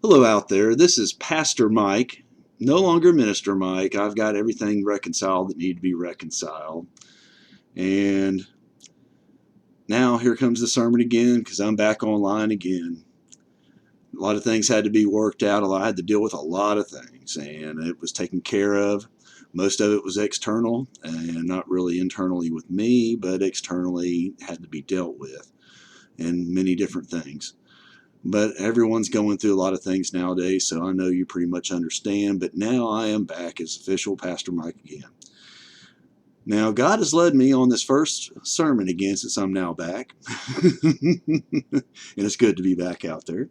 Hello out there, this is Pastor Mike, no longer Minister Mike. I've got everything reconciled that need to be reconciled. And now here comes the sermon again because I'm back online again. A lot of things had to be worked out. I had to deal with a lot of things and it was taken care of. Most of it was external and not really internally with me, but externally had to be dealt with and many different things. But everyone's going through a lot of things nowadays, so I know you pretty much understand. But now I am back as official Pastor Mike again. Now, God has led me on this first sermon again since I'm now back. And it's good to be back out there.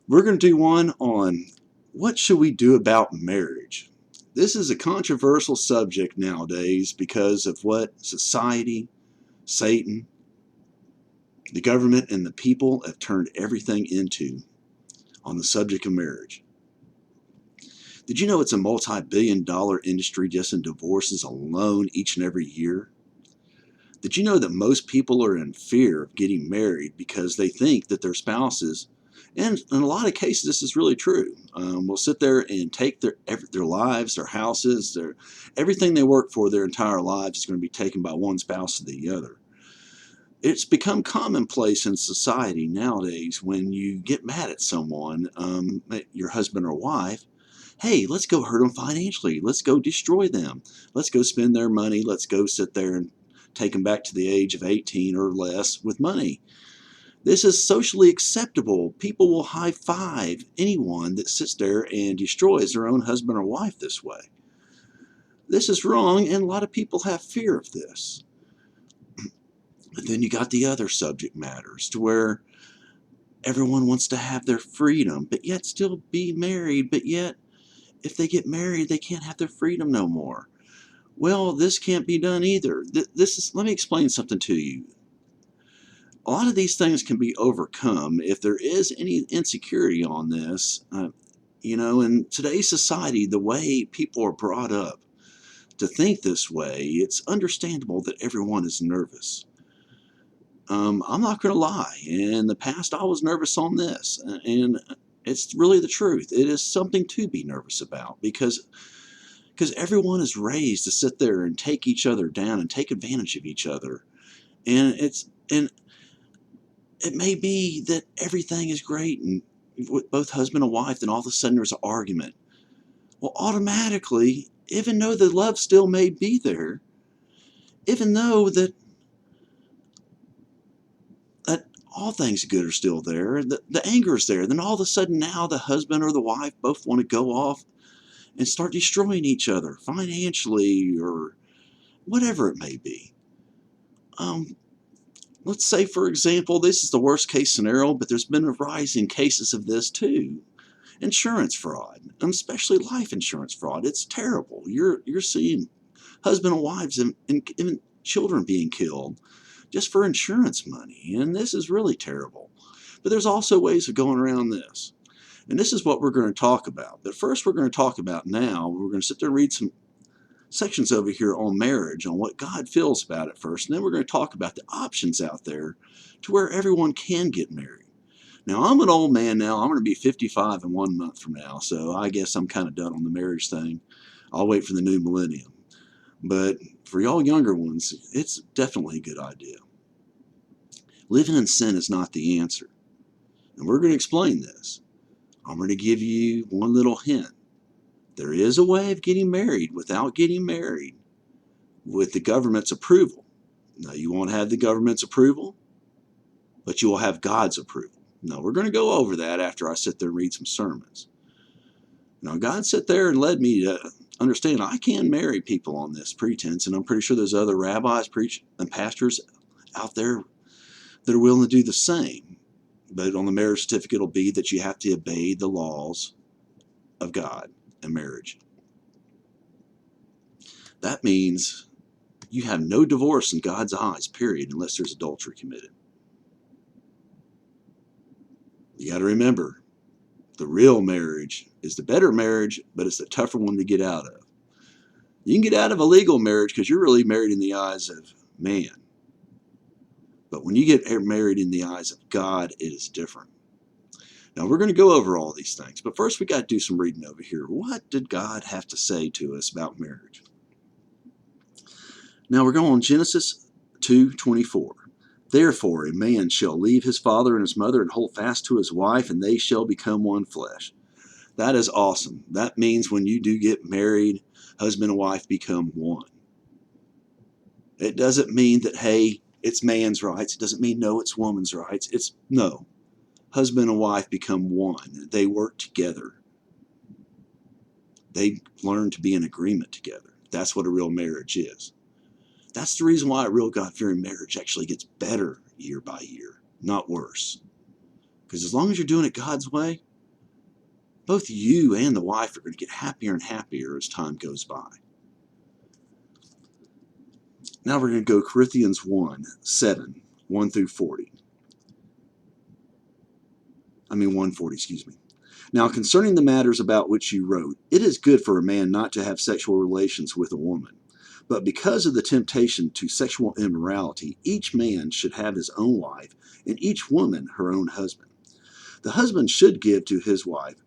We're going to do one on what should we do about marriage. This is a controversial subject nowadays because of what society, Satan, the government, and the people have turned everything into on the subject of marriage. Did you know it's a multi-billion-dollar industry just in divorces alone each and every year? Did you know that most people are in fear of getting married because they think that their spouses, and in a lot of cases this is really true, will sit there and take their lives, their houses, everything they work for their entire lives is going to be taken by one spouse or the other. It's become commonplace in society nowadays when you get mad at someone, your husband or wife, hey, let's go hurt them financially. Let's go destroy them. Let's go spend their money. Let's go sit there and take them back to the age of 18 or less with money. This is socially acceptable. People will high five anyone that sits there and destroys their own husband or wife this way. This is wrong, and a lot of people have fear of this. But then you got the other subject matters to where everyone wants to have their freedom, but yet still be married, but yet if they get married, they can't have their freedom no more. Well, this can't be done either. Let me explain something to you. A lot of these things can be overcome if there is any insecurity on this. In today's society, the way people are brought up to think this way, it's understandable that everyone is nervous. I'm not going to lie. In the past, I was nervous on this, and it's really the truth. It is something to be nervous about because everyone is raised to sit there and take each other down and take advantage of each other, and it may be that everything is great and with both husband and wife, then all of a sudden there's an argument. Well, automatically, even though the love still may be there, even though that all things good are still there, the anger is there, then all of a sudden now the husband or the wife both want to go off and start destroying each other financially or whatever it may be. Let's say, for example, this is the worst case scenario, but there's been a rise in cases of this too. Insurance fraud, and especially life insurance fraud. It's terrible. You're seeing husband and wives and children being killed just for insurance money, and this is really terrible. But there's also ways of going around this, and this is what we're going to talk about. But first we're going to talk about now, we're going to sit there and read some sections over here on marriage, on what God feels about it first, and then we're going to talk about the options out there to where everyone can get married. Now, I'm an old man now. I'm going to be 55 in 1 month from now, so I guess I'm kind of done on the marriage thing. I'll wait for the new millennium. But for y'all younger ones, it's definitely a good idea. Living in sin is not the answer. And we're going to explain this. I'm going to give you one little hint. There is a way of getting married without getting married with the government's approval. Now, you won't have the government's approval, but you will have God's approval. Now, we're going to go over that after I sit there and read some sermons. Now, God sat there and led me to understand I can marry people on this pretense, and I'm pretty sure there's other rabbis, and pastors out there that are willing to do the same. But on the marriage certificate, it'll be that you have to obey the laws of God in marriage. That means you have no divorce in God's eyes, period, unless there's adultery committed. You got to remember, the real marriage is the better marriage, but it's the tougher one to get out of. You can get out of a legal marriage because you're really married in the eyes of man. But when you get married in the eyes of God, it is different. Now we're going to go over all these things, but first we got to do some reading over here. What did God have to say to us about marriage? Now we're going on Genesis 2:24. Therefore a man shall leave his father and his mother and hold fast to his wife, and they shall become one flesh. That is awesome. That means when you do get married, husband and wife become one. It doesn't mean that, hey, it's man's rights. It doesn't mean, no, it's woman's rights. It's, no. Husband and wife become one. They work together. They learn to be in agreement together. That's what a real marriage is. That's the reason why a real God-fearing marriage actually gets better year by year, not worse. Because as long as you're doing it God's way, both you and the wife are going to get happier and happier as time goes by. Now we're going to go Corinthians 1:7, 1 through 40. 1:40, excuse me. Now concerning the matters about which you wrote, it is good for a man not to have sexual relations with a woman. But because of the temptation to sexual immorality, each man should have his own wife, and each woman her own husband. The husband should give to his wife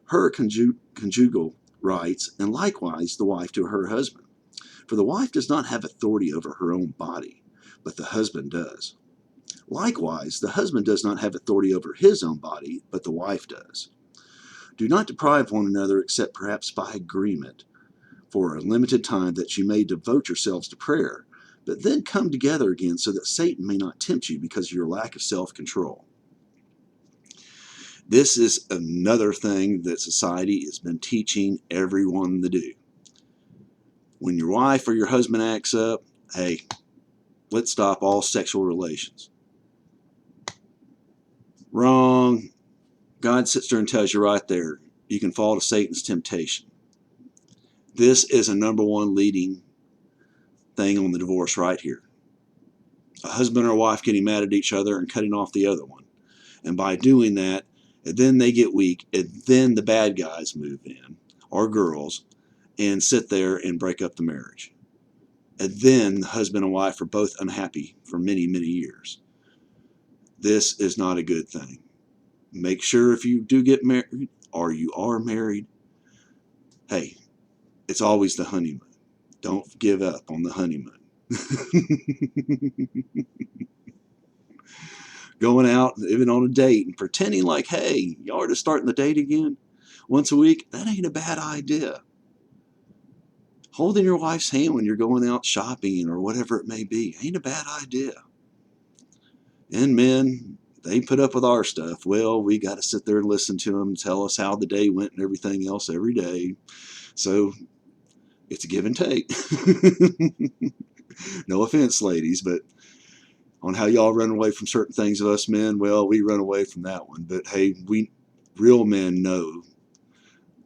her conjugal rights, and likewise the wife to her husband. For the wife does not have authority over her own body, but the husband does. Likewise, the husband does not have authority over his own body, but the wife does. Do not deprive one another except perhaps by agreement, for a limited time, that you may devote yourselves to prayer, but then come together again so that Satan may not tempt you because of your lack of self-control. This is another thing that society has been teaching everyone to do. When your wife or your husband acts up, hey, let's stop all sexual relations. Wrong. God sits there and tells you right there, you can fall to Satan's temptation. This is a number one leading thing on the divorce right here. A husband or a wife getting mad at each other and cutting off the other one. And by doing that, and then they get weak, and then the bad guys move in, or girls, and sit there and break up the marriage. And then the husband and wife are both unhappy for many, many years. This is not a good thing. Make sure if you do get married, or you are married, hey, it's always the honeymoon. Don't give up on the honeymoon. Going out, even on a date, and pretending like, hey, y'all are just starting the date again once a week, that ain't a bad idea. Holding your wife's hand when you're going out shopping or whatever it may be ain't a bad idea. And men, they put up with our stuff. Well, we got to sit there and listen to them, tell us how the day went and everything else every day. So it's a give and take. No offense, ladies, but on how y'all run away from certain things of us men, well, we run away from that one. But hey, we real men know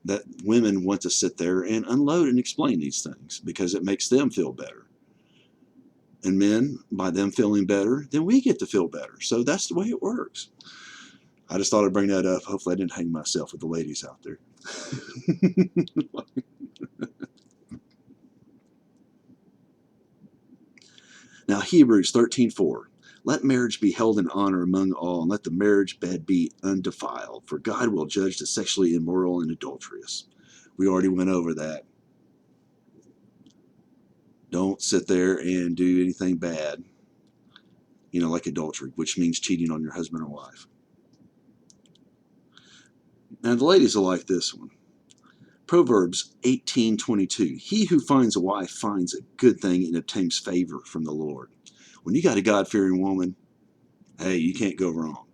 that women want to sit there and unload and explain these things because it makes them feel better. And men, by them feeling better, then we get to feel better. So that's the way it works. I just thought I'd bring that up. Hopefully I didn't hang myself with the ladies out there. Now, Hebrews 13:4. Let marriage be held in honor among all, and let the marriage bed be undefiled, for God will judge the sexually immoral and adulterous. We already went over that. Don't sit there and do anything bad, like adultery, which means cheating on your husband or wife. Now, the ladies will like this one. Proverbs 18:22. He who finds a wife finds a good thing and obtains favor from the Lord. When you got a God-fearing woman, hey, you can't go wrong.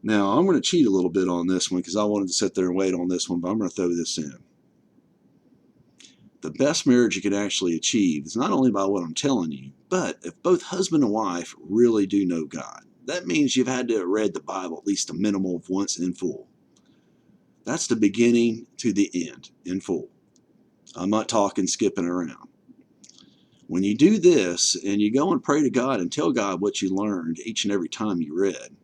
Now, I'm going to cheat a little bit on this one because I wanted to sit there and wait on this one, but I'm going to throw this in. The best marriage you can actually achieve is not only by what I'm telling you, but if both husband and wife really do know God. That means you've had to have read the Bible at least a minimum of once in full. That's the beginning to the end in full. I'm not talking skipping around. When you do this and you go and pray to God and tell God what you learned each and every time you read,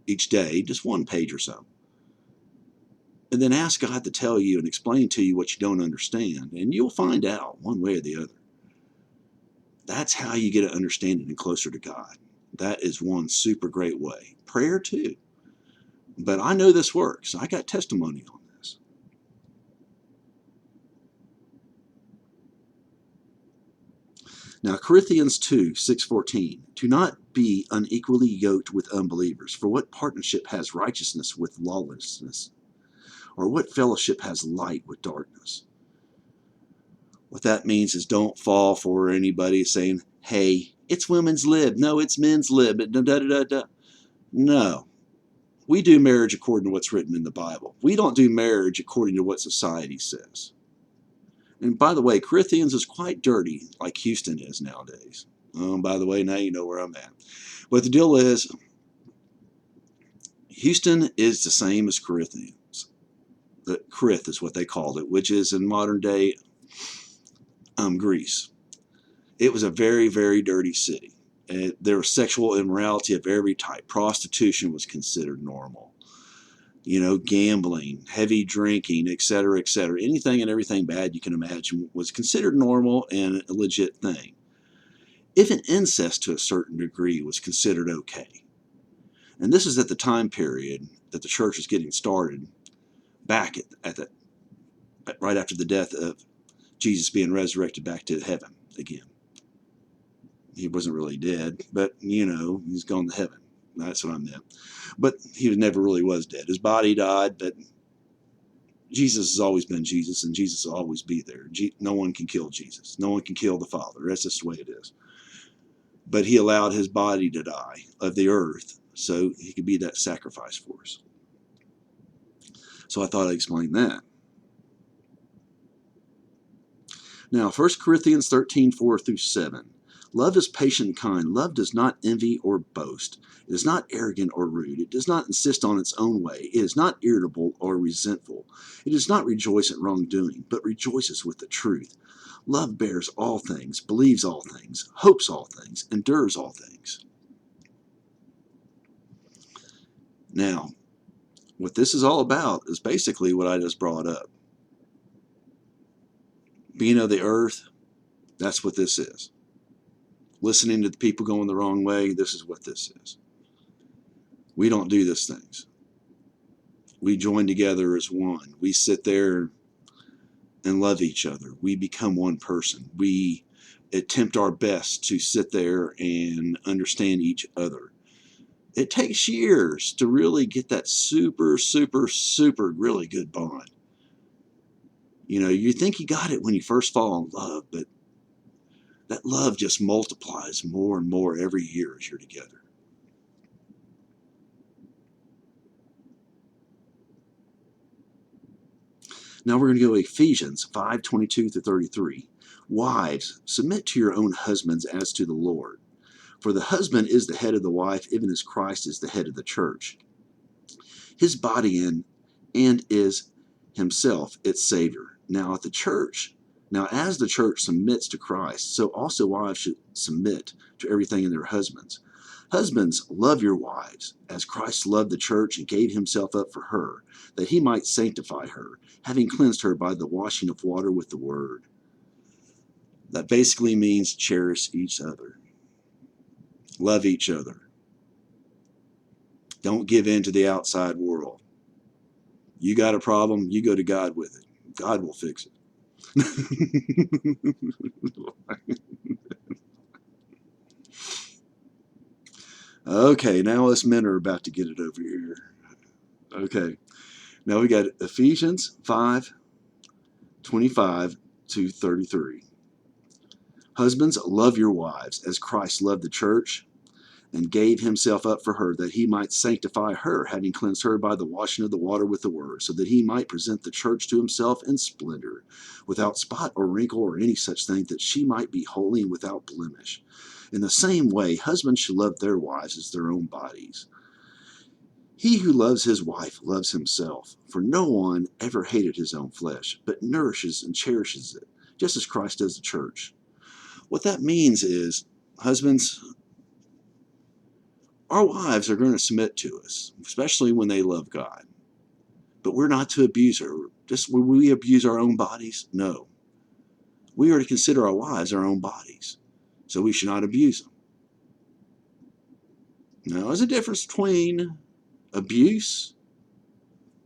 each day, just one page or so, and then ask God to tell you and explain to you what you don't understand, and you'll find out one way or the other. That's how you get an understanding and closer to God. That is one super great way. Prayer too. But I know this works. I got testimony on this. Now, Corinthians 2, 6:14. Do not be unequally yoked with unbelievers. For what partnership has righteousness with lawlessness? Or what fellowship has light with darkness? What that means is don't fall for anybody saying, hey, it's women's lib. No, it's men's lib. Da, da, da, da. No. We do marriage according to what's written in the Bible. We don't do marriage according to what society says. And by the way, Corinthians is quite dirty, like Houston is nowadays. By the way, now you know where I'm at. But the deal is, Houston is the same as Corinthians. Corinth is what they called it, which is in modern day Greece. It was a very, very dirty city. There was sexual immorality of every type. Prostitution was considered normal. Gambling, heavy drinking, etc., etc. Anything and everything bad you can imagine was considered normal and a legit thing. Even incest to a certain degree was considered okay. And this is at the time period that the church was getting started, back right after the death of Jesus being resurrected back to heaven again. He wasn't really dead, but he's gone to heaven. That's what I meant. But he never really was dead. His body died, but Jesus has always been Jesus, and Jesus will always be there. No one can kill Jesus. No one can kill the Father. That's just the way it is. But he allowed his body to die of the earth so he could be that sacrifice for us. So I thought I'd explain that. Now, 1 Corinthians 13, 4 through 7. Love is patient and kind. Love does not envy or boast. It is not arrogant or rude. It does not insist on its own way. It is not irritable or resentful. It does not rejoice at wrongdoing, but rejoices with the truth. Love bears all things, believes all things, hopes all things, endures all things. Now, what this is all about is basically what I just brought up. Being of the earth, that's what this is. Listening to the people going the wrong way, this is what this is. We don't do these things. We join together as one. We sit there and love each other. We become one person. We attempt our best to sit there and understand each other. It takes years to really get that super, super, super really good bond. You think you got it when you first fall in love, but that love just multiplies more and more every year as you're together. Now we're going to go to Ephesians 5:22-33. Wives, submit to your own husbands as to the Lord. For the husband is the head of the wife, even as Christ is the head of the church, his body and is himself its Savior. Now as the church submits to Christ, so also wives should submit to everything in their husbands. Husbands, love your wives, as Christ loved the church and gave himself up for her, that he might sanctify her, having cleansed her by the washing of water with the word. That basically means cherish each other. Love each other. Don't give in to the outside world. You got a problem, you go to God with it. God will fix it. Okay, now us men are about to get it over here. Okay, now we got Ephesians 5:25-33. Husbands, love your wives as Christ loved the church and gave himself up for her, that he might sanctify her, having cleansed her by the washing of the water with the word, so that he might present the church to himself in splendor, without spot or wrinkle or any such thing, that she might be holy and without blemish. In the same way, husbands should love their wives as their own bodies. He who loves his wife loves himself, for no one ever hated his own flesh, but nourishes and cherishes it, just as Christ does the church. What that means is, husbands, our wives are going to submit to us, especially when they love God. But we're not to abuse her. Just will we abuse our own bodies? No. We are to consider our wives our own bodies, so we should not abuse them. Now, there's a difference between abuse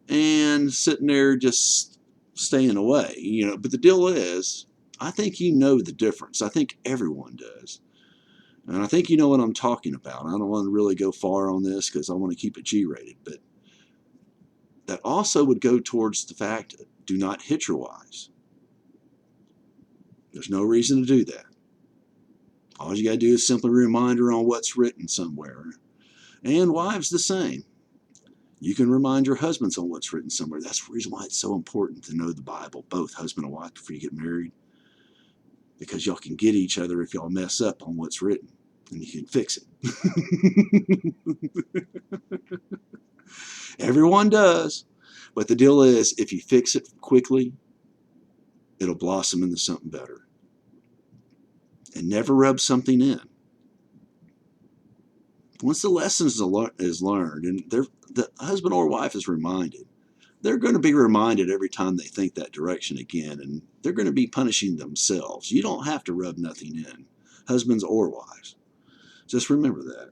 and sitting there just staying away. But the deal is, I think you know the difference. I think everyone does. And I think you know what I'm talking about. I don't want to really go far on this because I want to keep it G-rated, but that also would go towards the fact, do not hit your wives. There's no reason to do that. All you got to do is simply remind her on what's written somewhere. And wives the same. You can remind your husbands on what's written somewhere. That's the reason why it's so important to know the Bible, both husband and wife, before you get married. Because y'all can get each other if y'all mess up on what's written. And you can fix it. Everyone does. But the deal is, if you fix it quickly, it'll blossom into something better. And never rub something in. Once the lesson is learned, and the husband or wife is reminded, they're going to be reminded every time they think that direction again, and they're going to be punishing themselves. You don't have to rub nothing in, husbands or wives. Just remember that.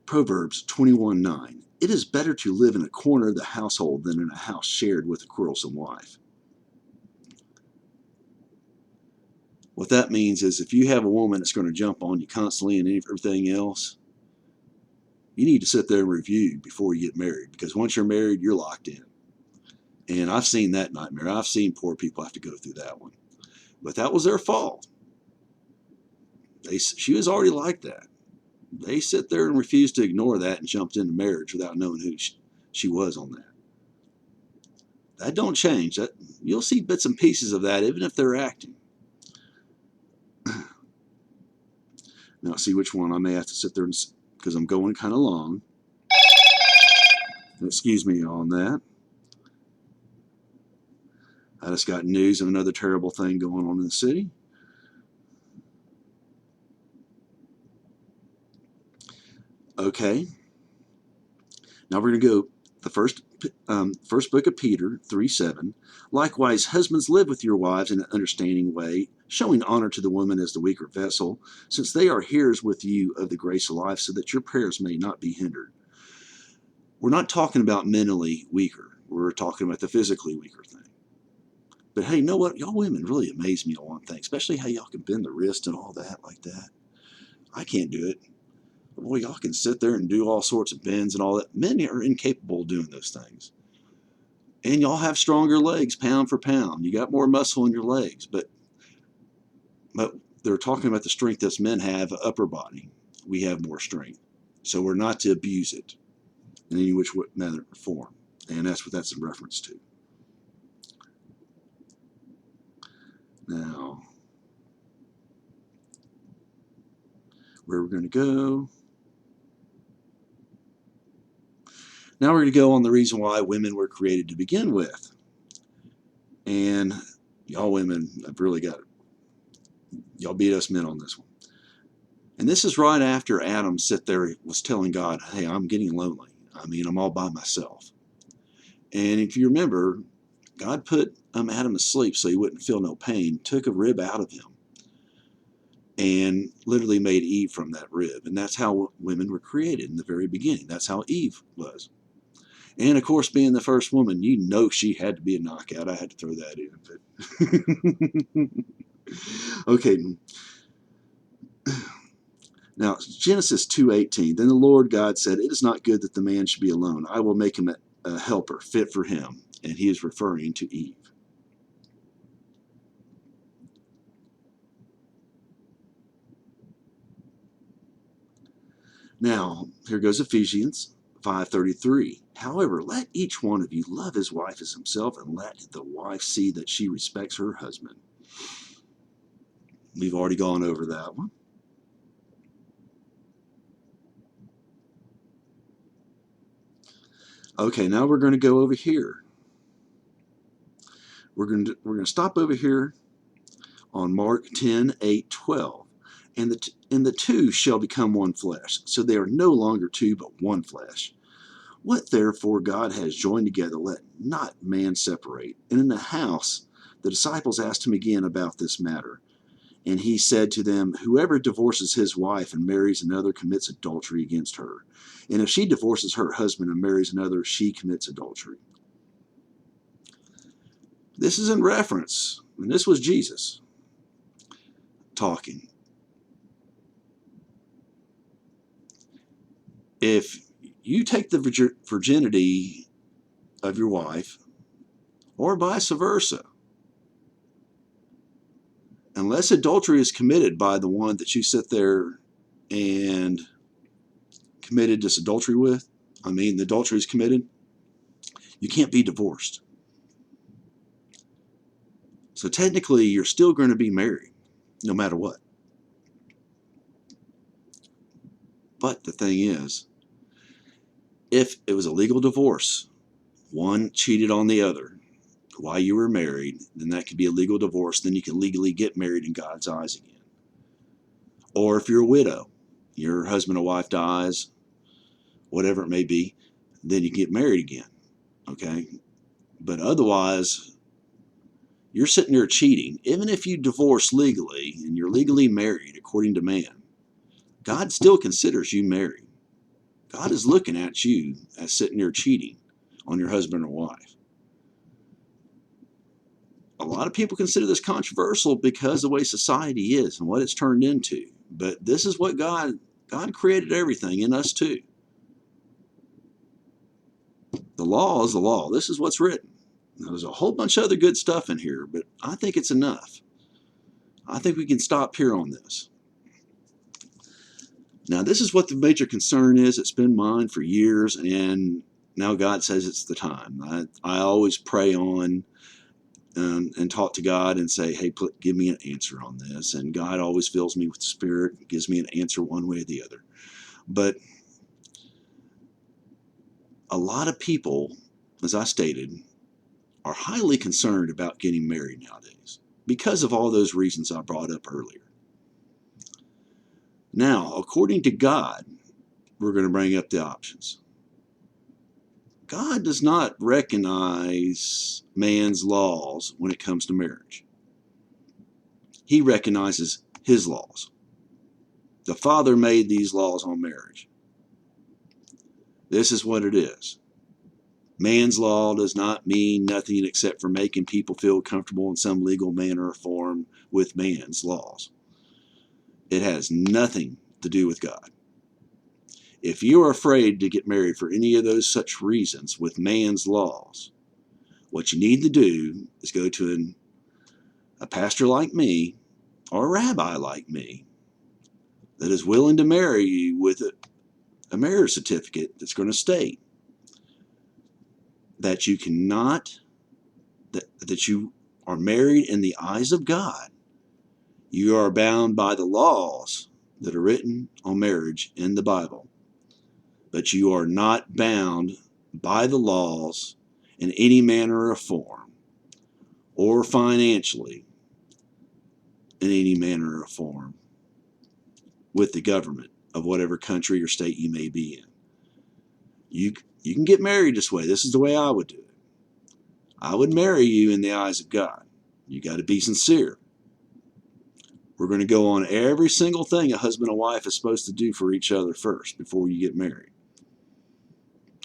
Proverbs 21:9. It is better to live in a corner of the household than in a house shared with a quarrelsome wife. What that means is, if you have a woman that's going to jump on you constantly and everything else, you need to sit there and review before you get married, because once you're married, you're locked in. And I've seen that nightmare. I've seen poor people have to go through that one. But that was their fault. She was already like that. They sit there and refused to ignore that and jumped into marriage without knowing who she was on that. That don't change. You'll see bits and pieces of that, even if they're acting. Now, see which one I may have to sit there, because I'm going kind of long. Excuse me on that. I just got news of another terrible thing going on in the city. Okay. Now we're going to go the first book of Peter 3:7. Likewise, husbands, live with your wives in an understanding way, showing honor to the woman as the weaker vessel, since they are heirs with you of the grace of life, so that your prayers may not be hindered. We're not talking about mentally weaker. We're talking about the physically weaker thing. But hey, you know what? Y'all women really amaze me on one thing, especially how y'all can bend the wrist and all that like that. I can't do it. But boy, y'all can sit there and do all sorts of bends and all that. Men are incapable of doing those things. And y'all have stronger legs pound for pound. You got more muscle in your legs. But they're talking about the strength us men have, upper body. We have more strength. So we're not to abuse it in any which manner or form. And that's what that's in reference to. Now, where we're going to go. Now we're going to go on the reason why women were created to begin with. And y'all women have really got it. Y'all beat us men on this one. And this is right after Adam was telling God, hey, I'm getting lonely. I mean, I'm all by myself. And if you remember, God put Adam to sleep so he wouldn't feel no pain, took a rib out of him, and literally made Eve from that rib. And that's how women were created in the very beginning. That's how Eve was. And of course, being the first woman, you know she had to be a knockout. I had to throw that in. But okay. Now, Genesis 2:18. Then the Lord God said, it is not good that the man should be alone. I will make him a helper fit for him. And he is referring to Eve. Now, here goes Ephesians 5:33. However, let each one of you love his wife as himself, and let the wife see that she respects her husband. We've already gone over that one. Okay, now we're going to go over here. We're going to stop over here on Mark 10:8-12. And the two shall become one flesh. So they are no longer two, but one flesh. What therefore God has joined together, let not man separate. And in the house, the disciples asked him again about this matter. And he said to them, whoever divorces his wife and marries another commits adultery against her. And if she divorces her husband and marries another, she commits adultery. This is in reference, and this was Jesus talking. If you take the virginity of your wife, or vice versa, unless adultery is committed by the one that you sit there and committed this adultery with, the adultery is committed, you can't be divorced. So technically, you're still going to be married, no matter what. But the thing is, if it was a legal divorce, one cheated on the other while you were married, then that could be a legal divorce. Then you can legally get married in God's eyes again. Or if you're a widow, your husband or wife dies, whatever it may be, then you get married again. Okay? But otherwise, you're sitting there cheating. Even if you divorce legally and you're legally married according to man, God still considers you married. God is looking at you as sitting there cheating on your husband or wife. A lot of people consider this controversial because of the way society is and what it's turned into. But this is what God created everything in us too. The law is the law. This is what's written. Now, there's a whole bunch of other good stuff in here, but I think it's enough. I think we can stop here on this. Now, this is what the major concern is. It's been mine for years, and now God says it's the time. I always pray on and talk to God and say, hey, give me an answer on this. And God always fills me with the Spirit, gives me an answer one way or the other. But a lot of people, as I stated, are highly concerned about getting married nowadays because of all those reasons I brought up earlier. Now, according to God, we're going to bring up the options. God does not recognize man's laws when it comes to marriage. He recognizes his laws. The Father made these laws on marriage. This is what it is. Man's law does not mean nothing except for making people feel comfortable in some legal manner or form with man's laws. It has nothing to do with God. If you are afraid to get married for any of those such reasons with man's laws, what you need to do is go to a pastor like me or a rabbi like me that is willing to marry you with a marriage certificate that's going to state that you cannot, that you are married in the eyes of God. You are bound by the laws that are written on marriage in the Bible, but you are not bound by the laws in any manner or form, or financially in any manner or form with the government of whatever country or state you may be in. You can get married this way. This is the way I would do it. I would marry you in the eyes of God. You got to be sincere. We're going to go on every single thing a husband and wife is supposed to do for each other first before you get married.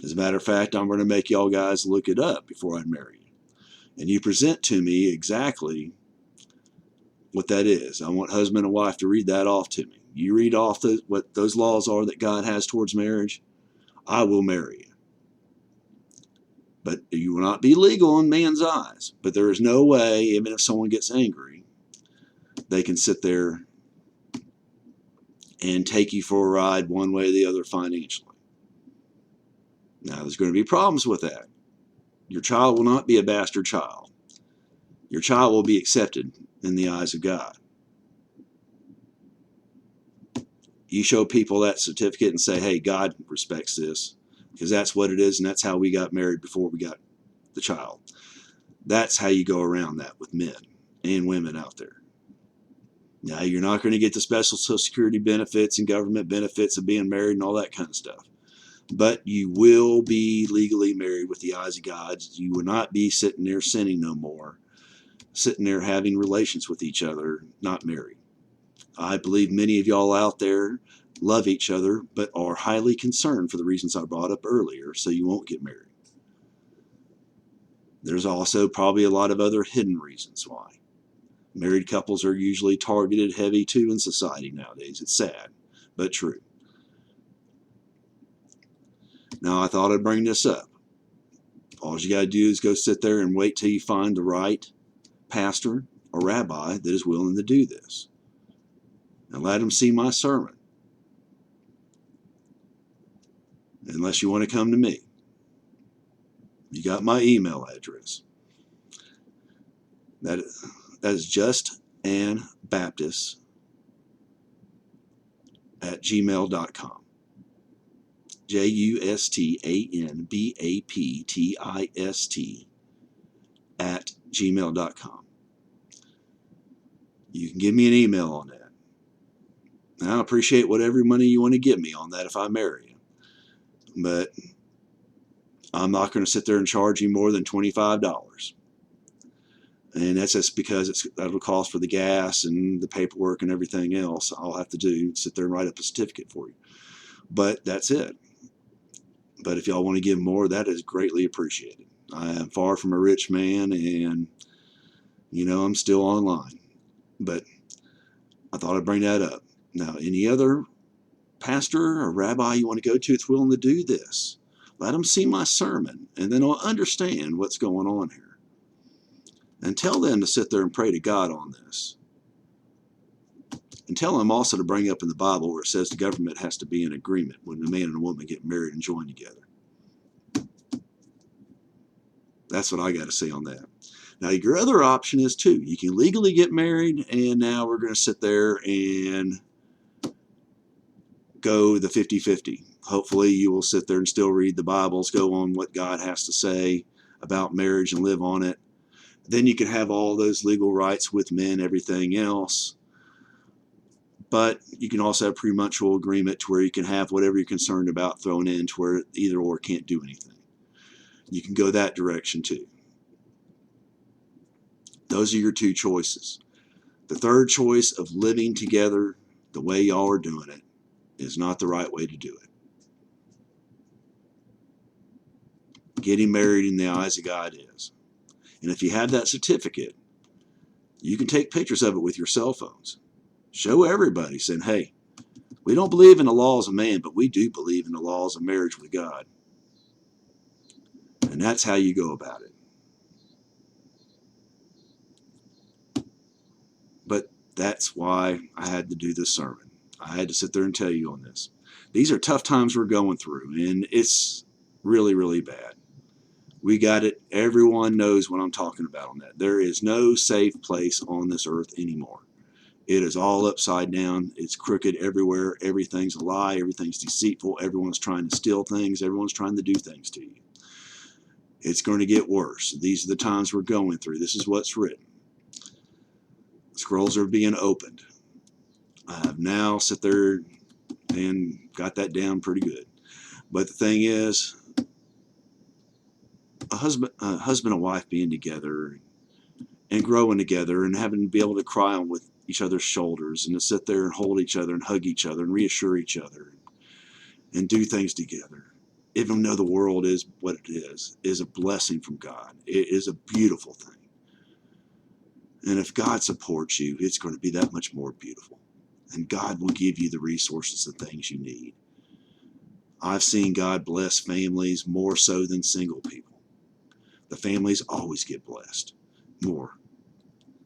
As a matter of fact, I'm going to make y'all guys look it up before I marry you. And you present to me exactly what that is. I want husband and wife to read that off to me. You read off what those laws are that God has towards marriage, I will marry you. But you will not be legal in man's eyes. But there is no way, even if someone gets angry, they can sit there and take you for a ride one way or the other financially. Now, there's going to be problems with that. Your child will not be a bastard child. Your child will be accepted in the eyes of God. You show people that certificate and say, hey, God respects this, because that's what it is, and that's how we got married before we got the child. That's how you go around that with men and women out there. Now, you're not going to get the special Social Security benefits and government benefits of being married and all that kind of stuff. But you will be legally married with the eyes of God. You will not be sitting there sinning no more, sitting there having relations with each other, not married. I believe many of y'all out there love each other, but are highly concerned for the reasons I brought up earlier, so you won't get married. There's also probably a lot of other hidden reasons why. Married couples are usually targeted heavy too in society nowadays. It's sad, but true. Now, I thought I'd bring this up. All you got to do is go sit there and wait till you find the right pastor or rabbi that is willing to do this. And let them see my sermon. Unless you want to come to me. You got my email address. That is justanbaptist@gmail.com. JUSTANBAPTIST@gmail.com. You can give me an email on that. And I appreciate whatever money you want to give me on that if I marry you. But I'm not going to sit there and charge you more than $25. And that's just because that'll cost for the gas and the paperwork and everything else. I'll have to do sit there and write up a certificate for you. But that's it. But if y'all want to give more, that is greatly appreciated. I am far from a rich man, and I'm still online. But I thought I'd bring that up. Now, any other pastor or rabbi you want to go to that's willing to do this, let them see my sermon, and then they'll understand what's going on here. And tell them to sit there and pray to God on this. And tell them also to bring up in the Bible where it says the government has to be in agreement when a man and a woman get married and join together. That's what I got to say on that. Now, your other option is too. You can legally get married, and now we're going to sit there and go the 50-50. Hopefully you will sit there and still read the Bibles, go on what God has to say about marriage and live on it. Then you can have all those legal rights with men, everything else. But you can also have prenuptial agreement to where you can have whatever you're concerned about thrown in to where either or can't do anything. You can go that direction too. Those are your two choices. The third choice of living together the way y'all are doing it is not the right way to do it. Getting married in the eyes of God is. And if you have that certificate, you can take pictures of it with your cell phones. Show everybody saying, hey, we don't believe in the laws of man, but we do believe in the laws of marriage with God. And that's how you go about it. But that's why I had to do this sermon. I had to sit there and tell you on this. These are tough times we're going through, and it's really, really bad. We got it. Everyone knows what I'm talking about on that. There is no safe place on this earth anymore. It is all upside down. It's crooked everywhere. Everything's a lie. Everything's deceitful. Everyone's trying to steal things. Everyone's trying to do things to you. It's going to get worse. These are the times we're going through. This is what's written. Scrolls are being opened. I have now sit there and got that down pretty good. But the thing is, a husband and wife being together and growing together and having to be able to cry on with each other's shoulders and to sit there and hold each other and hug each other and reassure each other and do things together, even though the world is what it is a blessing from God. It is a beautiful thing. And if God supports you, it's going to be that much more beautiful. And God will give you the resources and things you need. I've seen God bless families more so than single people. The families always get blessed more,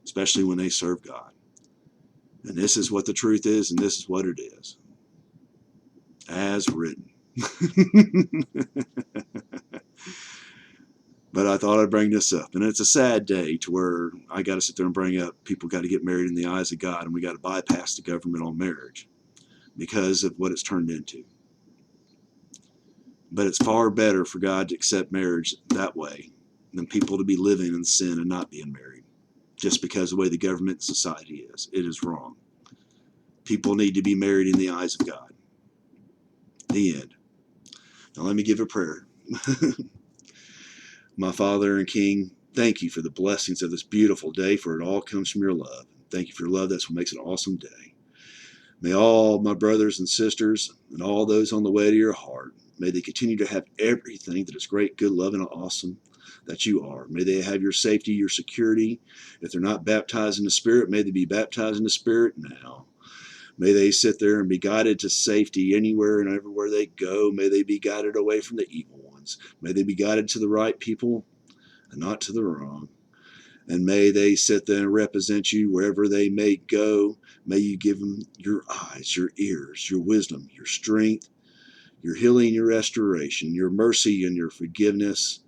especially when they serve God. And this is what the truth is, and this is what it is. As written. But I thought I'd bring this up. And it's a sad day to where I got to sit there and bring up people got to get married in the eyes of God, and we got to bypass the government on marriage because of what it's turned into. But it's far better for God to accept marriage that way than people to be living in sin and not being married just because of the way the government and society is. It is wrong. People need to be married in the eyes of God. The end. Now let me give a prayer. My Father and King, thank you for the blessings of this beautiful day, for it all comes from your love. Thank you for your love. That's what makes it an awesome day. May all my brothers and sisters and all those on the way to your heart, may they continue to have everything that is great, good, loving, and awesome that you are. May they have your safety, your security. If they're not baptized in the Spirit, may they be baptized in the Spirit now. May they sit there and be guided to safety anywhere and everywhere they go. May they be guided away from the evil ones. May they be guided to the right people and not to the wrong. And may they sit there and represent you wherever they may go. May you give them your eyes, your ears, your wisdom, your strength, your healing, your restoration, your mercy, and your forgiveness.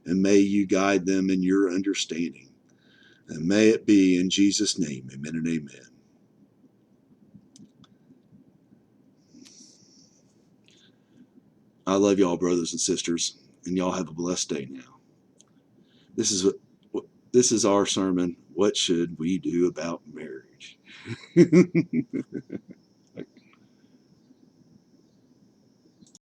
And may you guide them in your understanding. And may it be in Jesus' name, amen and amen. I love y'all, brothers and sisters, and y'all have a blessed day now. This is our sermon. What should we do about marriage?